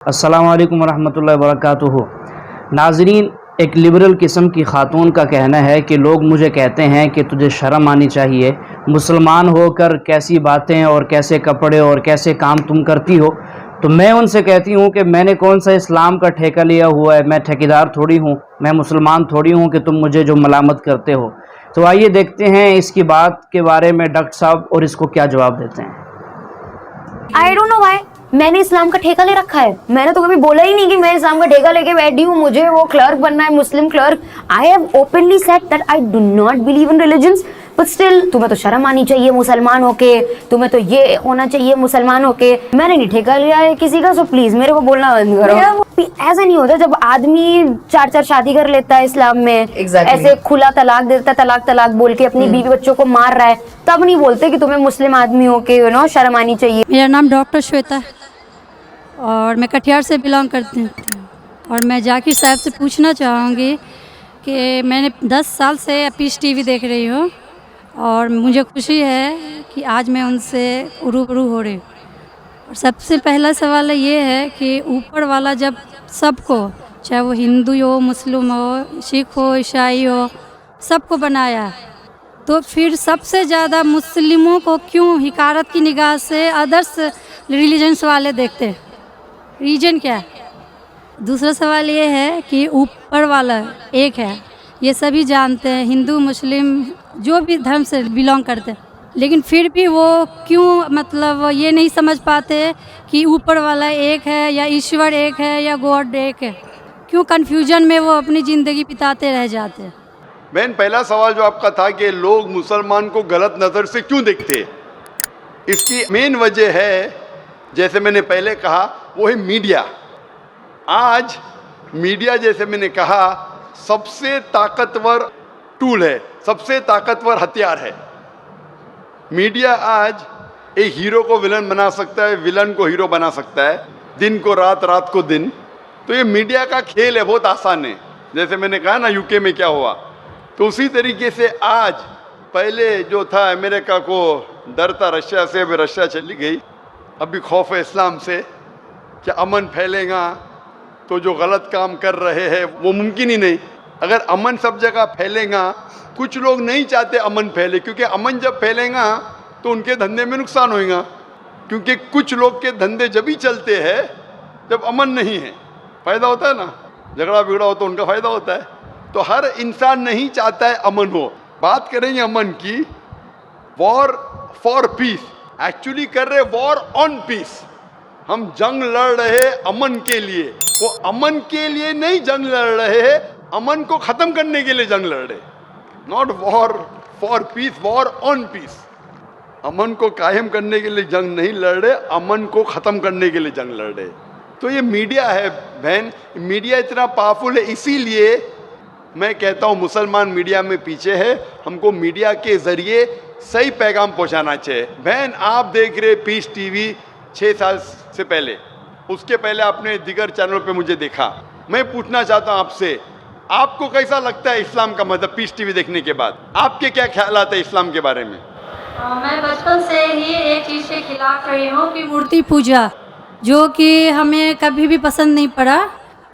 अस्सलाम वालेकुम रहमतुल्लाहि व बरकातुहू। नाज़रीन, एक लिबरल किस्म की ख़ातून का कहना है कि लोग मुझे कहते हैं कि तुझे शर्म आनी चाहिए, मुसलमान होकर कैसी बातें और कैसे कपड़े और कैसे काम तुम करती हो। तो मैं उनसे कहती हूँ कि मैंने कौन सा इस्लाम का ठेका लिया हुआ है, मैं ठेकेदार थोड़ी हूँ, मैं मुसलमान थोड़ी हूँ कि तुम मुझे जो मलामत करते हो। तो आइए देखते हैं इसकी बात के बारे में डॉक्टर साहब और इसको क्या जवाब देते हैं। आई डोंट नो व्हाई मैंने इस्लाम का ठेका ले रखा है। मैंने तो कभी बोला ही नहीं कि मैं इस्लाम का ठेका लेके बैठी हूँ, मुझे वो क्लर्क बनना है, मुस्लिम clerk. I have openly said that I do not believe in religions, but still तुम्हें तो शर्म आनी चाहिए मुसलमान होके, तुम्हें तो ये होना चाहिए मुसलमान होके। मैंने नहीं ठेका लिया है किसी का, सो प्लीज मेरे को बोलना बंद करो। ऐसा नहीं होता जब आदमी 4-4 शादी कर लेता है इस्लाम में, ऐसे खुला तलाक देता है, तलाक तलाक बोल के अपनी बीवी बच्चों को मार रहा है, तब नहीं बोलते कि तुम्हें मुस्लिम आदमी होके यू नो शर्म आनी चाहिए। मेरा नाम डॉक्टर श्वेता है और मैं कटिहार से बिलोंग करती हूँ। और मैं जाकिर साहब से पूछना चाहूँगी कि मैंने 10 साल से पीस टीवी देख रही हूँ और मुझे खुशी है कि आज मैं उनसे रूबरू हो रही हूँ। और सबसे पहला सवाल ये है कि ऊपर वाला जब सबको, चाहे वो हिंदू हो, मुस्लिम हो, सिख हो, ईसाई हो, सबको बनाया है, तो फिर सबसे ज़्यादा मुस्लिमों को क्यों हिकारत की निगाह से अदर्स रिलीजन्स वाले देखते हैं? रीजन क्या है? दूसरा सवाल ये है कि ऊपर वाला एक है, ये सभी जानते हैं, हिंदू मुस्लिम जो भी धर्म से बिलोंग करते हैं, लेकिन फिर भी वो क्यों मतलब ये नहीं समझ पाते कि ऊपर वाला एक है या ईश्वर एक है या गॉड एक है? क्यों कन्फ्यूजन में वो अपनी ज़िंदगी बिताते रह जाते हैं? बहन, पहला सवाल जो आपका था कि लोग मुसलमान को गलत नज़र से क्यों देखते हैं, इसकी मेन वजह है, जैसे मैंने पहले कहा, वो है मीडिया। आज मीडिया, जैसे मैंने कहा, सबसे ताकतवर टूल है, सबसे ताकतवर हथियार है। मीडिया आज एक हीरो को विलन बना सकता है, विलन को हीरो बना सकता है, दिन को रात, रात को दिन। तो ये मीडिया का खेल है, बहुत आसान है। जैसे मैंने कहा ना यूके में क्या हुआ, तो उसी तरीके से आज पहले जो था अमेरिका को डर था रशिया से, अभी रशिया चली गई, अभी खौफ है इस्लाम से कि अमन फैलेगा तो जो गलत काम कर रहे हैं वो मुमकिन ही नहीं। अगर अमन सब जगह फैलेगा, कुछ लोग नहीं चाहते अमन फैले, क्योंकि अमन जब फैलेगा तो उनके धंधे में नुकसान होगा, क्योंकि कुछ लोग के धंधे जब ही चलते हैं जब अमन नहीं है। फ़ायदा होता है ना, झगड़ा बिगड़ा हो तो उनका फ़ायदा होता है। तो हर इंसान नहीं चाहता है अमन हो। बात करेंगे अमन की, वॉर फॉर पीस, एक्चुअली कर रहे वॉर ऑन पीस। हम जंग लड़ रहे अमन के लिए, वो अमन के लिए नहीं जंग लड़ रहे हैं, अमन को ख़त्म करने के लिए जंग लड़ रहे। Not war for peace, war on peace. अमन को कायम करने के लिए जंग नहीं लड़ रहे, अमन को ख़त्म करने के लिए जंग लड़ रहे। तो ये मीडिया है बहन, मीडिया इतना पावरफुल है, इसीलिए मैं कहता हूँ मुसलमान मीडिया में पीछे है। हमको मीडिया के ज़रिए सही पैगाम पहुँचाना चाहिए। बहन, आप देख रहे पीस टीवी 6 साल से पहले, उसके पहले आपने दिगर चैनलों पे मुझे देखा। मैं पूछना चाहता हूँ आपसे, आपको कैसा लगता है इस्लाम का मज़हब पीस टीवी देखने के बाद? आपके क्या ख्यालात है इस्लाम के बारे में? मैं बचपन से ही एक चीज़ के खिलाफ रही हूँ कि मूर्ति पूजा, जो कि हमें कभी भी पसंद नहीं पड़ा।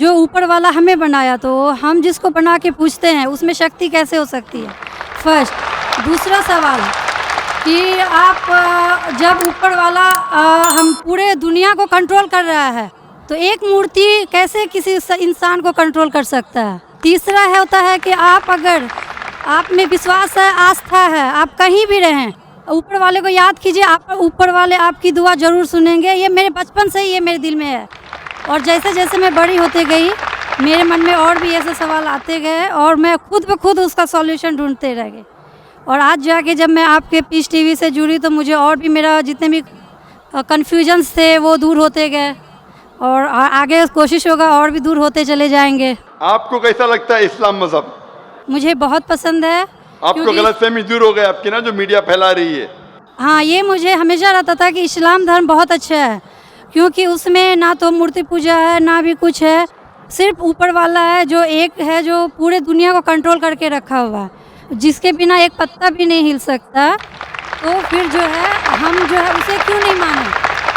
जो ऊपर वाला हमें बनाया, तो हम जिसको बना के पूछते हैं उसमें शक्ति कैसे हो सकती है? फर्स्ट। दूसरा सवाल कि आप जब ऊपर वाला हम पूरे दुनिया को कंट्रोल कर रहा है, तो एक मूर्ति कैसे किसी इंसान को कंट्रोल कर सकता है? तीसरा होता है कि आप अगर आप में विश्वास है, आस्था है, आप कहीं भी रहें, ऊपर वाले को याद कीजिए, आप ऊपर वाले आपकी दुआ ज़रूर सुनेंगे। ये मेरे बचपन से ही ये मेरे दिल में है, और जैसे जैसे मैं बड़ी होते गई मेरे मन में और भी ऐसे सवाल आते गए और मैं खुद ब खुद उसका सॉल्यूशन ढूंढते रह गई। और आज जाके जब मैं आपके पीस टीवी से जुड़ी तो मुझे और भी मेरा जितने भी कन्फ्यूजन्स थे वो दूर होते गए, और आगे कोशिश होगा और भी दूर होते चले जाएंगे। आपको कैसा लगता है इस्लाम मज़हब? मुझे बहुत पसंद है। आपको गलतफहमी दूर हो गई आपकी ना, जो मीडिया फैला रही है? हाँ, ये मुझे हमेशा रहता था कि इस्लाम धर्म बहुत अच्छा है, क्योंकि उसमें ना तो मूर्ति पूजा है ना भी कुछ है, सिर्फ ऊपर वाला है जो एक है, जो पूरे दुनिया को कंट्रोल करके रखा हुआ है, जिसके बिना एक पत्ता भी नहीं हिल सकता। तो फिर जो है हम जो है उसे क्यों नहीं माने,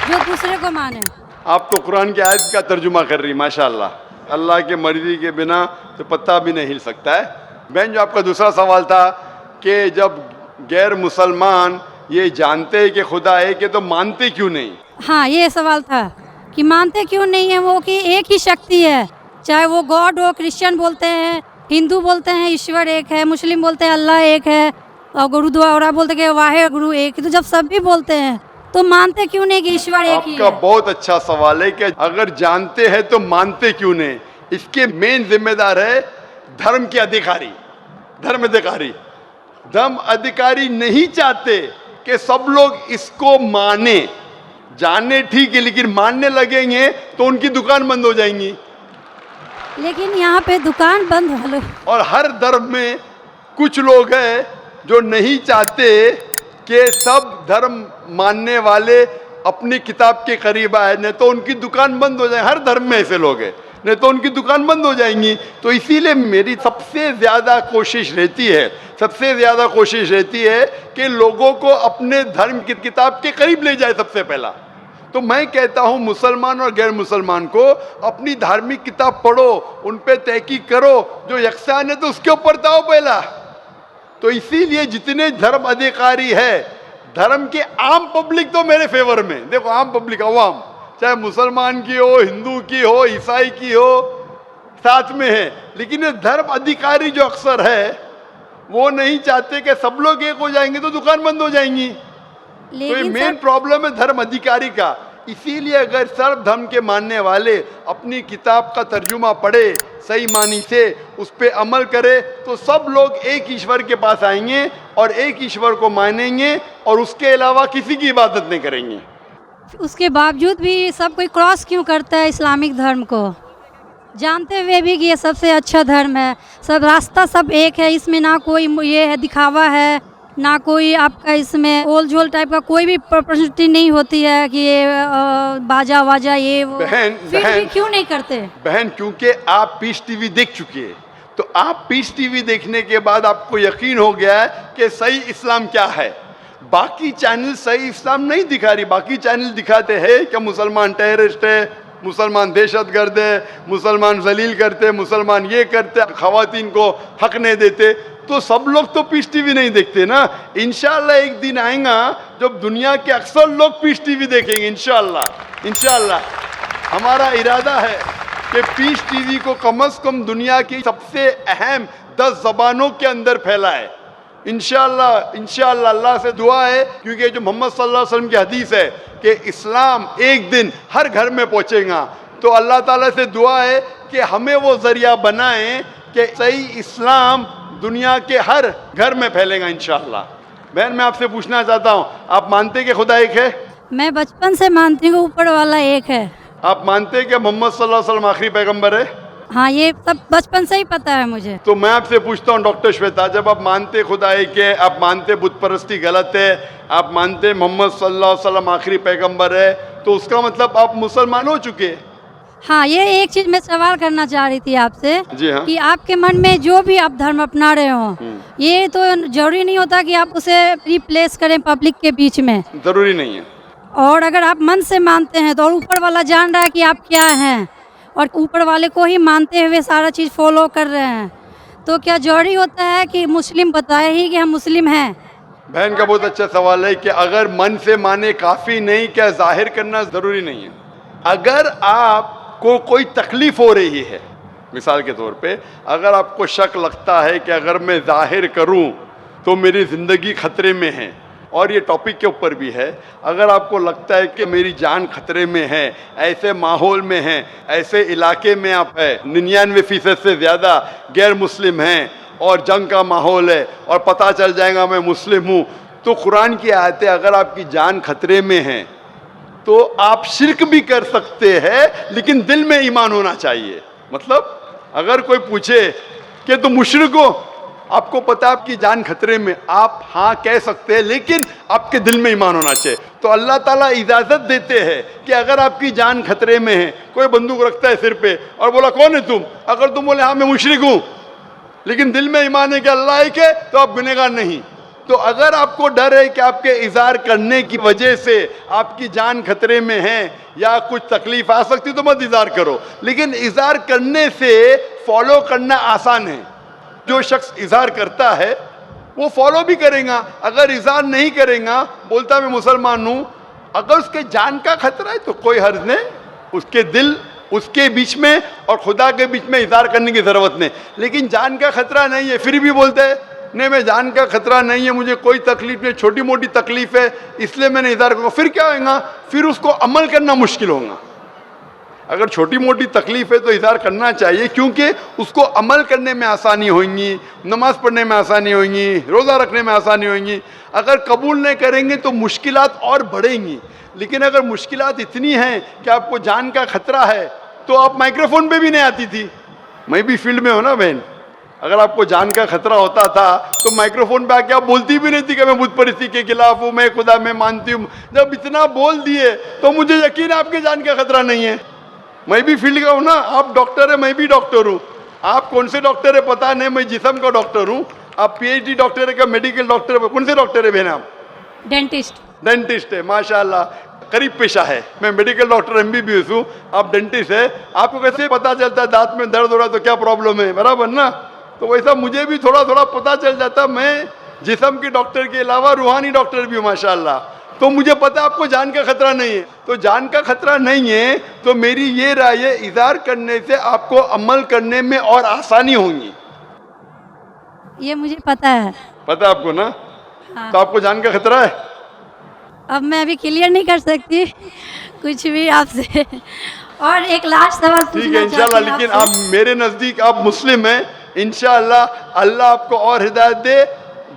जो दूसरे को माने। आप तो कुरान की आयत का तर्जुमा कर रही माशाल्लाह। अल्लाह के मर्जी के बिना तो पत्ता भी नहीं हिल सकता है। बहन, जो आपका दूसरा सवाल था कि जब गैर मुसलमान ये जानते हैं कि खुदा एक है तो मानते क्यों नहीं? हाँ, ये सवाल था कि मानते क्यों नहीं है वो, कि एक ही शक्ति है, चाहे वो गॉड हो, क्रिश्चियन बोलते हैं, हिंदू बोलते हैं ईश्वर एक है, मुस्लिम बोलते हैं अल्लाह एक है, और गुरुद्वारा बोलते हैं कि वाहे गुरु एक है। तो जब सब भी बोलते हैं तो मानते क्यों नहीं कि ईश्वर एक ही आपका है? बहुत अच्छा सवाल है कि अगर जानते हैं तो मानते क्यों नहीं। इसके मेन जिम्मेदार है धर्म के अधिकारी, धर्म अधिकारी। धर्म अधिकारी नहीं चाहते कि सब लोग इसको माने, जाने ठीक है, लेकिन मानने लगेंगे तो उनकी दुकान बंद हो जाएंगी। लेकिन यहाँ पे दुकान बंद वालों, और हर धर्म में कुछ लोग हैं जो नहीं चाहते कि सब धर्म मानने वाले अपनी किताब के करीब आए, नहीं तो उनकी दुकान बंद हो जाए। हर धर्म में ऐसे लोग हैं, नहीं तो उनकी दुकान बंद हो जाएंगी। तो इसीलिए मेरी सबसे ज़्यादा कोशिश रहती है कि लोगों को अपने धर्म की किताब के करीब ले जाए सबसे पहला। तो मैं कहता हूँ मुसलमान और गैर मुसलमान को अपनी धार्मिक किताब पढ़ो, उन पे तहकीक करो, जो यकसान है तो उसके ऊपर जाओ पहला। तो इसीलिए जितने धर्म अधिकारी है, धर्म के आम पब्लिक तो मेरे फेवर में, देखो आम पब्लिक, अवाम, चाहे मुसलमान की हो, हिंदू की हो, ईसाई की हो, साथ में है। लेकिन ये धर्म अधिकारी जो अक्सर है वो नहीं चाहते कि सब लोग एक हो जाएंगे तो दुकान बंद हो जाएंगी। तो ये लेकिन मेन सर, प्रॉब्लम है धर्म अधिकारी का। इसीलिए अगर सर्व धर्म के मानने वाले अपनी किताब का तर्जुमा पढ़े, सही मानी से उस पर अमल करे, तो सब लोग एक ईश्वर के पास आएंगे और एक ईश्वर को मानेंगे और उसके अलावा किसी की इबादत नहीं करेंगे। उसके बावजूद भी सब कोई क्रॉस क्यों करता है इस्लामिक धर्म को, जानते हुए भी कि ये सबसे अच्छा धर्म है, सब रास्ता सब एक है, इसमें ना कोई ये है दिखावा है, ना कोई आपका इसमें ओल झोल टाइप का कोई भी प्रस्तुति नहीं होती है कि ये बाजा वाजा ये वो। फिर भी क्यों नहीं करते? बहन, क्योंकि आप पीस टीवी देख चुकी है, तो आप पीस टीवी देखने के बाद आपको यकीन हो गया है कि सही इस्लाम क्या है। बाकी चैनल सही इस्लाम नहीं दिखा रही। बाकी चैनल दिखाते हैं कि मुसलमान टेररिस्ट है, मुसलमान दहशतगर्द है, मुसलमान जलील करते, मुसलमान ये करते, खवातीन को हक नहीं देते। तो सब लोग तो पीस टीवी नहीं देखते ना। इंशाल्लाह एक दिन आएगा जब दुनिया के अक्सर लोग पीस टीवी देखेंगे। इंशाल्लाह हमारा इरादा है कि पीस टीवी को कम से कम दुनिया की सबसे अहम 10 ज़बानों के अंदर फैलाए। इंशाल्लाह अल्लाह से दुआ है, क्योंकि जो मोहम्मद सल्लल्लाहु अलैहि वसल्लम की हदीस है कि इस्लाम एक दिन हर घर में पहुंचेगा। तो अल्लाह ताला से दुआ है कि हमें वो ज़रिया बनाएं कि सही इस्लाम दुनिया के हर घर में फैलेगा इंशाल्लाह। बहन, मैं आपसे पूछना चाहता हूँ, आप मानते कि खुदा एक है? मैं बचपन से मानती हूँ ऊपर वाला एक है। आप मानते हैं कि मोहम्मद सल्लल्लाहु अलैहि वसल्लम आखिरी पैगंबर है? हाँ, ये सब बचपन से ही पता है मुझे। तो मैं आपसे पूछता हूँ डॉक्टर श्वेता, जब आप मानते खुदा एक है, आप मानते बुत परस्ती गलत है, आप मानते मोहम्मद सल्लल्लाहु अलैहि वसल्लम आखिरी पैगंबर है, तो उसका मतलब आप मुसलमान हो चुके। हाँ, ये एक चीज मैं सवाल करना चाह रही थी आपसे। जी हाँ। कि आपके मन में जो भी आप धर्म अपना रहे हो, ये तो जरूरी नहीं होता कि आप उसे रिप्लेस करें पब्लिक के बीच में। जरूरी नहीं है। और अगर आप मन से मानते हैं तो, और ऊपर वाला जान रहा है कि आप क्या हैं, और ऊपर वाले को ही मानते हुए सारा चीज़ फॉलो कर रहे हैं, तो क्या जरूरी होता है कि मुस्लिम बताए ही कि हम मुस्लिम हैं? बहन का बहुत अच्छा सवाल है कि अगर मन से माने काफ़ी नहीं, क्या जाहिर करना ज़रूरी नहीं है? अगर आपको कोई तकलीफ़ हो रही है, मिसाल के तौर पे अगर आपको शक लगता है कि अगर मैं जाहिर करूं तो मेरी ज़िंदगी खतरे में है, और ये टॉपिक के ऊपर भी है, अगर आपको लगता है कि मेरी जान खतरे में है, ऐसे माहौल में है, ऐसे इलाके में आप है, 99% से ज़्यादा गैर मुस्लिम हैं और जंग का माहौल है और पता चल जाएगा मैं मुस्लिम हूँ, तो कुरान की आयतें, अगर आपकी जान खतरे में है तो आप शिर्क भी कर सकते हैं, लेकिन दिल में ईमान होना चाहिए। मतलब अगर कोई पूछे कि तुम मुशरिक हो, आपको पता है आपकी जान खतरे में, आप हाँ कह सकते हैं, लेकिन आपके दिल में ईमान होना चाहिए। तो अल्लाह ताला इजाज़त देते हैं कि अगर आपकी जान खतरे में है, कोई बंदूक रखता है सिर पे और बोला कौन है तुम, अगर तुम बोले हाँ मैं मुशरिक हूँ, लेकिन दिल में ईमान है कि अल्लाह एक है, तो आप गुनहगार नहीं, तो अगर आपको डर है कि आपके इज़हार करने की वजह से आपकी जान खतरे में है या कुछ तकलीफ आ सकती तो मत इज़हार करो, लेकिन इज़हार करने से फॉलो करना आसान है। जो शख्स इज़हार करता है वो फॉलो भी करेगा, अगर इज़हार नहीं करेगा, बोलता मैं मुसलमान हूँ, अगर उसके जान का खतरा है तो कोई हर्ज नहीं, उसके दिल उसके बीच में और खुदा के बीच में इज़हार करने की ज़रूरत नहीं। लेकिन जान का खतरा नहीं है फिर भी बोलते हैं नहीं मैं जान का खतरा नहीं है, मुझे कोई तकलीफ नहीं, छोटी मोटी तकलीफ है इसलिए मैंने इज़हार करूँगा, फिर क्या होगा, फिर उसको अमल करना मुश्किल होगा। अगर छोटी मोटी तकलीफ है तो इज़हार करना चाहिए, क्योंकि उसको अमल करने में आसानी होगी, नमाज पढ़ने में आसानी होगी, रोज़ा रखने में आसानी होगी। अगर कबूल नहीं करेंगे तो मुश्किलात और बढ़ेंगी। लेकिन अगर मुश्किलात इतनी हैं कि आपको जान का खतरा है तो आप माइक्रोफोन पे भी नहीं आती थी, मैं भी फील्ड में हूँ ना बहन, अगर आपको जान का खतरा होता था तो माइक्रोफोन पे आके आप बोलती भी नहीं थी कि मैं बुत परिस्थिति के खिलाफ हूँ, मैं खुदा में मानती हूँ। जब इतना बोल दिए तो मुझे यकीन है आपके जान का खतरा नहीं है। मैं भी फील्ड का हूँ ना, आप डॉक्टर है मैं भी डॉक्टर हूँ, आप कौन से डॉक्टर है पता नहीं, मैं जिस्म का डॉक्टर हूँ, आप PhD डॉक्टर है क्या, मेडिकल डॉक्टर है, कौन से डॉक्टर है बहन आप? डेंटिस्ट है, माशाल्लाह करीब पेशा है। मैं मेडिकल डॉक्टर MBBS हूँ, आप डेंटिस्ट है, आपको कैसे पता चलता है दांत में दर्द हो रहा है तो क्या प्रॉब्लम है, बराबर ना? तो वैसा मुझे भी थोड़ा थोड़ा पता चल जाता, मैं जिस्म के डॉक्टर के अलावा रूहानी डॉक्टर भी हूँ माशाल्लाह, तो मुझे पता आपको जान का खतरा नहीं है। तो जान का खतरा नहीं है तो मेरी ये राय है, इज़हार करने से आपको अमल करने में और आसानी होगी। ये मुझे पता है। पता है आपको ना? हाँ। तो आपको जान का खतरा है? अब मैं अभी क्लियर नहीं कर सकती कुछ भी आपसे। और एक लास्ट सवाल ठीक है इंशाल्लाह, लेकिन आप मेरे नज़दीक आप मुस्लिम हैं, इंशाल्लाह अल्लाह आपको और हिदायत दे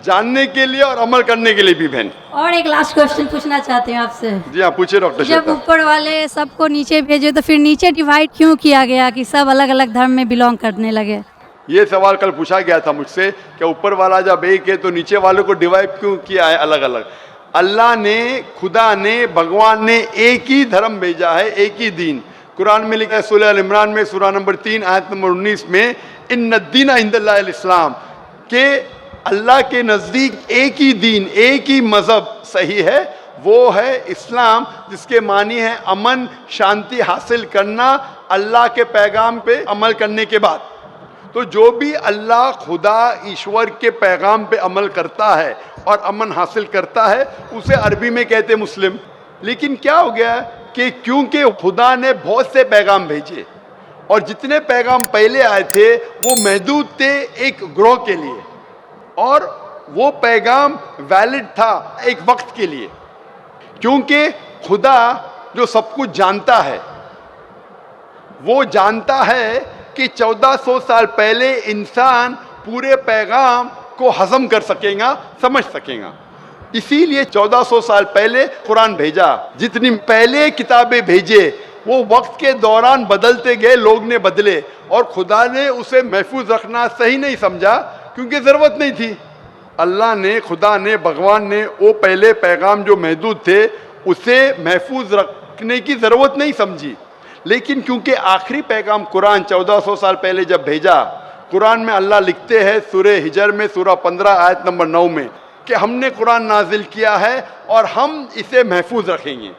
जानने के लिए और अमल करने के लिए भी बहन। और एक लास्ट क्वेश्चन पूछना चाहती हूँ आपसे। जी हाँ पूछिए डॉक्टर। जब ऊपर वाले सबको नीचे भेजे तो फिर नीचे डिवाइड क्यों किया गया कि सब अलग अलग धर्म में बिलोंग करने लगे? ये सवाल कल पूछा गया था मुझसे कि ऊपर वाला जब एक है तो नीचे वालों को डिवाइड क्यों किया है अलग अलग? अल्लाह ने, खुदा ने, भगवान ने एक ही धर्म भेजा है, एक ही दीन। कुरान में लिखा है सूरह अल इमरान में सूरह नंबर 3 आयत नंबर 19 में, इन्न दीना इंदल्लाहिल इस्लाम, के अल्लाह के नज़दीक एक ही दीन, एक ही मज़हब सही है, वो है इस्लाम, जिसके मानी है अमन शांति हासिल करना अल्लाह के पैगाम पे अमल करने के बाद। तो जो भी अल्लाह खुदा ईश्वर के पैगाम पे अमल करता है और अमन हासिल करता है उसे अरबी में कहते मुस्लिम। लेकिन क्या हो गया कि क्योंकि खुदा ने बहुत से पैगाम भेजे और जितने पैगाम पहले आए थे वो महदूद थे एक ग्रोह के लिए, और वो पैगाम वैलिड था एक वक्त के लिए, क्योंकि खुदा जो सब कुछ जानता है वो जानता है कि 1400 साल पहले इंसान पूरे पैगाम को हजम कर सकेगा, समझ सकेगा। इसीलिए 1400 साल पहले कुरान भेजा। जितनी पहले किताबें भेजे वो वक्त के दौरान बदलते गए, लोग ने बदले, और खुदा ने उसे महफूज रखना सही नहीं समझा क्योंकि ज़रूरत नहीं थी। अल्लाह ने, खुदा ने, भगवान ने वो पहले पैगाम जो महदूद थे उसे महफूज रखने की ज़रूरत नहीं समझी। लेकिन क्योंकि आखिरी पैगाम कुरान 1400 साल पहले जब भेजा, कुरान में अल्लाह लिखते हैं सूरह हिजर में सूरह 15 आयत नंबर 9 में कि हमने कुरान नाजिल किया है और हम इसे महफूज रखेंगे,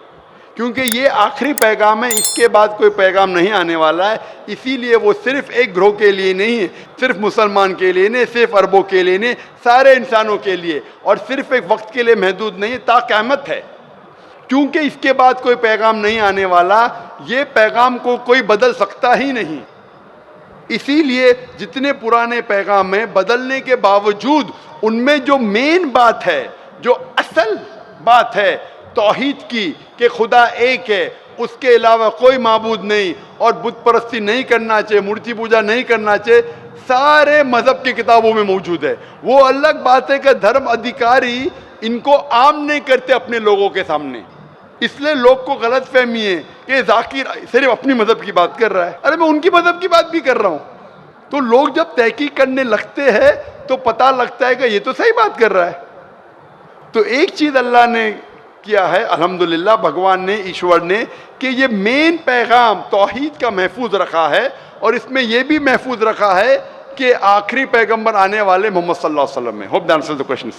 क्योंकि ये आखिरी पैगाम है, इसके बाद कोई पैगाम नहीं आने वाला है। इसीलिए वो सिर्फ एक ग्रोह के लिए नहीं है, सिर्फ मुसलमान के लिए नहीं, सिर्फ अरबों के लिए नहीं, सारे इंसानों के लिए, और सिर्फ एक वक्त के लिए महदूद नहीं, ता क़यामत है। क्योंकि इसके बाद कोई पैगाम नहीं आने वाला, ये पैगाम को कोई बदल सकता ही नहीं। इसीलिए जितने पुराने पैगाम हैं, बदलने के बावजूद उनमें जो मेन बात है, जो असल बात है तौहीद की कि खुदा एक है, उसके अलावा कोई माबूद नहीं, और बुत परस्ती नहीं करना चाहिए, मूर्ति पूजा नहीं करना चाहिए, सारे मज़हब की किताबों में मौजूद है। वो अलग बात है कि धर्म अधिकारी इनको आम नहीं करते अपने लोगों के सामने, इसलिए लोग को गलत फहमी है कि जाकिर सिर्फ अपनी मज़हब की बात कर रहा है। अरे मैं उनकी मज़हब की बात भी कर रहा हूँ। तो लोग जब तहकीक करने लगते हैं तो पता लगता है कि ये तो सही बात कर रहा है। तो एक चीज़ अल्लाह ने किया है, अल्हम्दुलिल्लाह, भगवान ने, ईश्वर ने, कि ये मेन पैगाम तौहीद का महफूज रखा है, और इसमें यह भी महफूज रखा है कि आखिरी पैगंबर आने वाले मोहम्मद सल्लल्लाहु अलैहि वसल्लम में। Hope that answers the question.